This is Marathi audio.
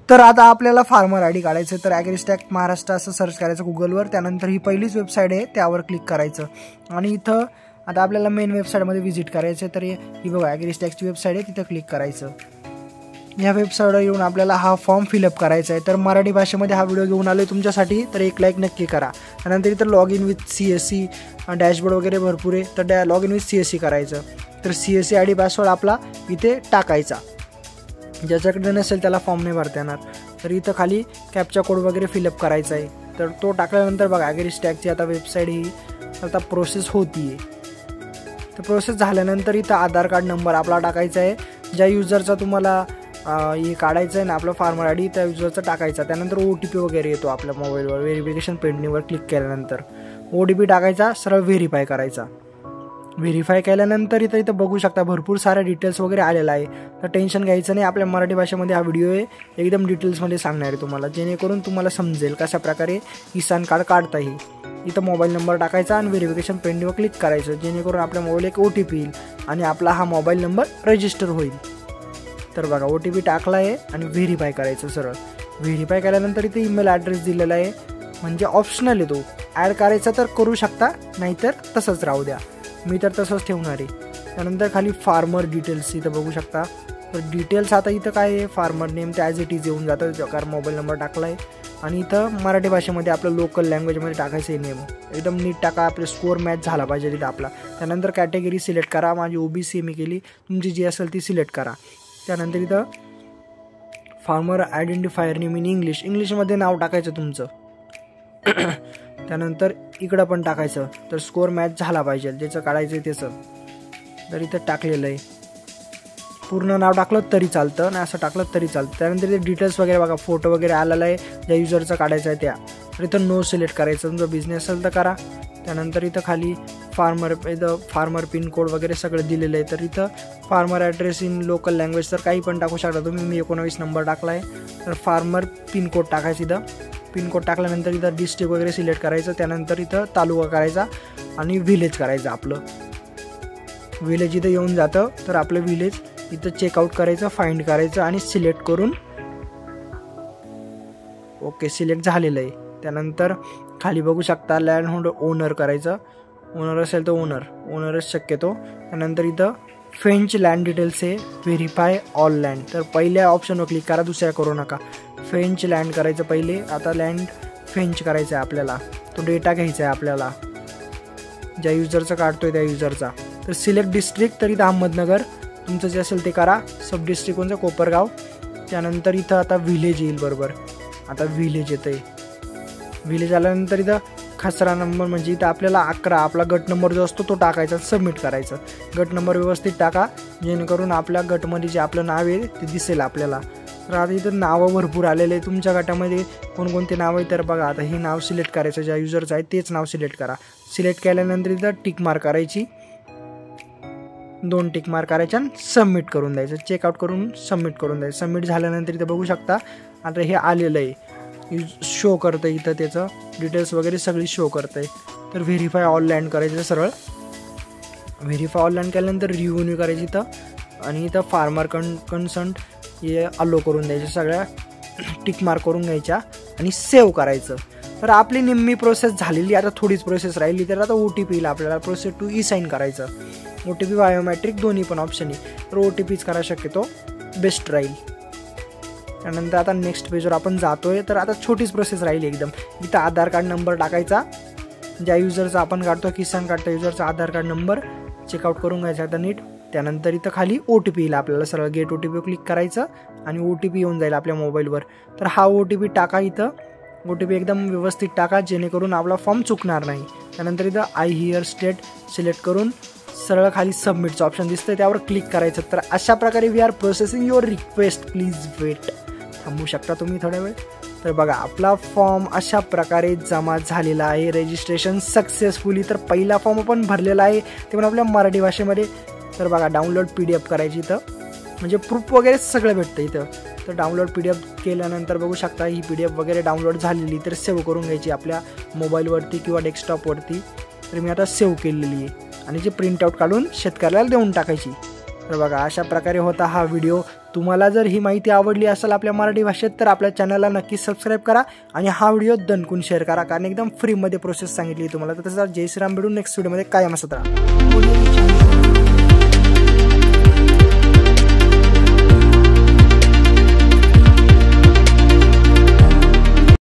तर आता आपल्याला फार्मर आयडी काढायचं, तर ॲग्रिस्टॅक महाराष्ट्र असं सर्च करायचं गुगलवर. त्यानंतर ही पहिलीच वेबसाईट आहे त्यावर क्लिक करायचं आणि इथं आता आपल्याला मेन वेबसाईटमध्ये व्हिजिट करायचं. तर ही बघा ॲग्रिस्टॅकची वेबसाईट आहे, तिथं क्लिक करायचं. ह्या वेबसाईटवर येऊन आपल्याला हा फॉर्म फिलअप करायचा आहे. तर मराठी भाषेमध्ये हा व्हिडिओ घेऊन आलो आहे तुमच्यासाठी, तर एक लाईक नक्की करा. त्यानंतर इथं log in with CSC dashboard वगैरे भरपूर आहे, तर लॉग इन विथ CSC करायचं. तर CSC ID पासवर्ड आपला इथे टाकायचा. ज्याच्याकडे नसेल त्याला फॉर्म नाही भरता येणार. तर इथं खाली कॅप्चा कोड वगैरे फिलअप करायचा आहे. तर तो टाकल्यानंतर बघा ॲग्रिस्टॅकची आता वेबसाईट ही आता प्रोसेस होती आहे. तर प्रोसेस झाल्यानंतर इथं आधार कार्ड नंबर आपला टाकायचा आहे. ज्या युजरचा तुम्हाला हे काढायचं आहे ना आपलं फार्मर आयडी, त्या युजरचा टाकायचा. त्यानंतर OTP वगैरे येतो आपल्या मोबाईलवर. व्हेरिफिकेशन पेंडिंगवर क्लिक केल्यानंतर OTP टाकायचा, सरळ व्हेरीफाय करायचा. व्हेरीफाय केल्यानंतर इथं बघू शकता भरपूर साऱ्या डिटेल्स वगैरे आलेला आहे. तर टेन्शन घ्यायचं नाही, आपल्या मराठी भाषेमध्ये हा व्हिडिओ आहे, एकदम डिटेल्समध्ये सांगणार आहे तुम्हाला, जेणेकरून तुम्हाला समजेल कशा प्रकारे किसान कार्ड काढता येईल. इथं मोबाईल नंबर टाकायचा आणि व्हेरिफिकेशन पेंडिंगवर क्लिक करायचं, जेणेकरून आपल्या मोबाईल एक OTP येईल आणि आपला हा मोबाईल नंबर रजिस्टर होईल. तर बघा OTP टाकला आहे आणि व्हेरीफाय करायचं सरळ. व्हेरीफाय केल्यानंतर इथे ईमेल ॲड्रेस दिलेला आहे, म्हणजे ऑप्शनल आहे तो. ॲड करायचा तर करू शकता, नाहीतर तसंच राहू द्या. मी तर तसंच ठेवणार आहे. त्यानंतर खाली फार्मर डिटेल्स इथं बघू शकता. तर डिटेल्स आता इथं काय आहे, फार्मर नेम ते ॲज इट इज येऊन जातं, कारण मोबाईल नंबर टाकला आहे. आणि इथं मराठी भाषेमध्ये आपलं लोकल लँग्वेजमध्ये टाकायचं आहे नेम, एकदम नीट टाका. आपले स्कोअर मॅच झाला पाहिजे तिथं आपला. त्यानंतर कॅटेगरी सिलेक्ट करा, माझी OBC मी केली, तुमची जी असेल ती सिलेक्ट करा. त्यानंतर इथं फार्मर आयडेंटिफायर नेम इन इंग्लिशमध्ये नाव टाकायचं तुमचं. त्यानंतर इकडं पण टाकायचं, तर स्कोअर मॅच झाला पाहिजे ज्याचं काढायचं आहे त्याचं. तर इथं टाकलेलं आहे, पूर्ण नाव टाकलं तरी चालतं, नाही असं टाकलं तरी चालतं. त्यानंतर इथे डिटेल्स वगैरे बघा, फोटो वगैरे आलेला आहे ज्या युजरचं काढायचं आहे त्या. तर इथं नो सिलेक्ट करायचं, तुमचा बिझनेस असेल तर करा. त्यानंतर इथं खाली फार्मर पिन कोड वगैरे सगळं दिलेलं आहे. तर इथं farmer address in local language तर काही पण टाकू शकता तुम्ही. मी 19 नंबर टाकला आहे. तर फार्मर पिन कोड टाकायचं. इथं पिन कोड टाकल्यानंतर इथं डिस्ट्रिक्ट वगैरे सिलेक्ट करायचं. त्यानंतर इथं तालुका करायचा आणि व्हिलेज करायचं. आपलं व्हिलेज इथं येऊन जातं, तर आपलं व्हिलेज इथं चेकआउट करायचं, फाइंड करायचं आणि सिलेक्ट करून ओके सिलेक्ट झालेलं आहे. त्यानंतर खाली बघू शकता लँड होल्डर ओनर करायचं. ओनर असेल तर ओनरच शक्यतो. त्यानंतर इथं फेंच लँड डिटेल्स आहे, व्हेरीफाय ऑल लँड. तर पहिल्या ऑप्शनवर क्लिक करा, दुसऱ्या करू नका. फेंच लँड करायचं पहिले. आता लँड फेंच करायचं आहे आपल्याला, तो डेटा घ्यायचा आहे आपल्याला ज्या युजरचा काढतोय त्या युजरचा. तर सिलेक्ट डिस्ट्रिक्ट, तर इथं अहमदनगर तुमचं जे असेल ते करा. सब डिस्ट्रिक्ट कोणचं, कोपरगाव. त्यानंतर इथं आता व्हिलेज येईल बरोबर. आता व्हिलेज येतं आहे. व्हिलेज आल्यानंतर इथं खसरा नंबर, म्हणजे इथं आपल्याला 11 आपला गट नंबर जो असतो तो टाकायचा, सबमिट करायचं. गट नंबर व्यवस्थित टाका, जेणेकरून आपल्या गटमध्ये जे आपलं नाव आहे ते दिसेल आपल्याला. तर आता इथं नावं भरपूर आलेले आहे. तुमच्या गटामध्ये कोणकोणते नाव आहे तर बघा. आता हे नाव सिलेक्ट करायचं, ज्या युजरचं आहे तेच नाव सिलेक्ट करा. सिलेक्ट केल्यानंतर इथं टिक मार्क करायची, 2 टिक मार्क करायच्या आणि सबमिट करून द्यायचं. चेकआउट करून सबमिट करून द्यायचं. सबमिट झाल्यानंतर इथं बघू शकता आता हे आलेलं आहे, शो करतं इथं त्याचं डिटेल्स वगैरे सगळी शो करतं आहे. तर व्हेरीफाय ऑल लँड करायचं सरळ. व्हेरीफाय ऑल लँड केल्यानंतर रिव्ह्यू करायची इथं, आणि इथं फार्मर कन्संट हे अलो करून द्यायचे, सगळ्या टिक मार्क करून घ्यायच्या आणि सेव्ह करायचं. तर आपली निम्मी प्रोसेस झालेली, आता थोडीच प्रोसेस राहिली. तर आता OTP येईल आपल्याला, प्रोसेस टू E-साईन करायचं. OTP बायोमॅट्रिक दोन्ही पण ऑप्शन आहे, तर OTPच करा शक्यतो, बेस्ट राहील. त्यानंतर आता नेक्स्ट पेजवर आपण जातोय. तर आता छोटीच प्रोसेस राहिली एकदम. इथं आधार कार्ड नंबर टाकायचा, ज्या युजरचा आपण काढतो किसान कार्डचा युजरचा आधार कार्ड नंबर चेकआउट करून घ्यायचा आता नीट. त्यानंतर इथं खाली OTP येईल आपल्याला, सरळ गेट OTP क्लिक करायचं आणि OTP येऊन जाईल आपल्या मोबाईलवर. तर हा OTP टाका. इथं OTP एकदम व्यवस्थित टाका, जेणेकरून आपला फॉर्म चुकणार नाही. त्यानंतर इथं आय हिअर स्टेट सिलेक्ट करून सरळ खाली सबमिटचं ऑप्शन दिसतंय, त्यावर क्लिक करायचं. तर अशा प्रकारे we are processing your request, please wait. थांबू शकता तुम्ही थोड्या वेळ. तर बघा आपला फॉर्म अशा प्रकारे जमा झालेला आहे, रजिस्ट्रेशन सक्सेसफुली. तर पहिला फॉर्म आपण भरलेला आहे, ते पण आपल्या मराठी भाषेमध्ये. तर बघा डाउनलोड PDF करायची इथं, म्हणजे प्रूफ वगैरे सगळं भेटतं इथं. तर डाउनलोड PDF केल्यानंतर बघू शकता ही PDF वगैरे डाउनलोड झालेली. तर सेव्ह करून घ्यायची आपल्या मोबाईलवरती किंवा डेस्कटॉपवरती. तर मी आता सेव्ह केलेली आहे आणि जी प्रिंटआउट काढून शेतकऱ्याला देऊन टाकायची. तर बघा अशा प्रकारे होता हा व्हिडिओ. तुम्हाला जर ही माहिती आवडली असेल आपल्या मराठी भाषेत तर आपल्या चॅनलला नक्की सबस्क्राईब करा आणि हा व्हिडिओ दणकून शेअर करा, कारण एकदम फ्रीमध्ये प्रोसेस सांगितली तुम्हाला. तर तसं जय श्रीराम, भेटून नेक्स्ट व्हिडिओमध्ये कायम असत राहा.